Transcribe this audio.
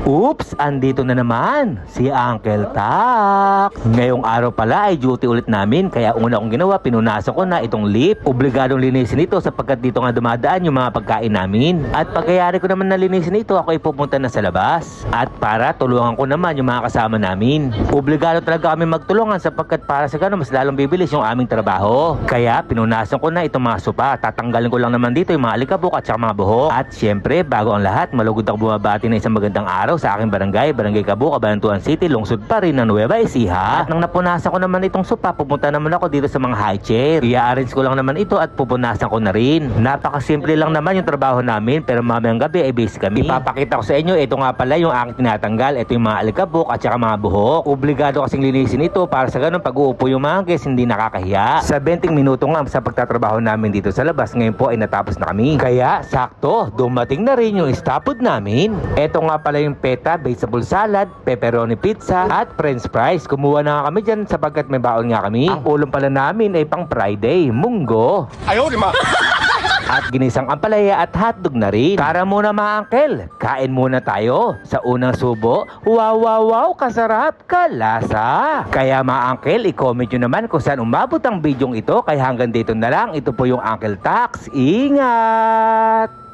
Oops! Andito na naman si Uncle Tak. Ngayong araw pala ay duty ulit namin, kaya una kong ginawa, pinunasan ko na itong lift. Obligadong linisin ito sapagkat dito nga dumadaan yung mga pagkain namin. At pagkayari ko naman na linisin ito, ako ay pupunta na sa labas. At para tulungan ko naman yung mga kasama namin. Obligado talaga kami magtulungan sapagkat para sa gano'n mas lalong bibilis yung aming trabaho. Kaya pinunasan ko na itong mga sopa. Tatanggalin ko lang naman dito yung mga alikabok at saka mga buhok. At syempre, bago ang lahat, malugod ako bumabati na isang magandang araw sa aking barangay, Barangay Cabuk, Cabanatuan City, lungsod pa rin ng Nueva Ecija. At nang napunasan ko naman itong sopa, pupunta naman ako dito sa mga high chair. I-arrange ko lang naman ito at pupunasan ko na rin. Napakasimple lang naman yung trabaho namin, pero mamayang gabi ay busy kami. Ipapakita ko sa inyo, ito nga pala yung aking tinatanggal. Ito yung mga alikabok at saka mga buhok. Obligado kasing linisin ito para sa ganun pag uupo yung mga guests hindi nakakahiya. Sa 20 minuto nga sa pagtatrabaho namin dito sa labas, ngayon po ay natapos na kami. Kaya sakto, dumating na rin yung stop food namin. Ito nga pala yung peta, vegetable salad, pepperoni pizza at french fries. Kumuha na nga kami dyan sapagkat may baon nga kami. Ang ulam pala namin ay pang Friday, munggo. Ayaw, di ma! At ginisang ampalaya at hotdog na rin. Tara muna mga uncle, kain muna tayo. Sa unang subo, wow wow wow, kasarap, kalasa. Kaya mga uncle, i-comment nyo naman kung saan umabot ang bidyong ito. Kaya hanggang dito na lang, ito po yung Uncle Tax. Ingat!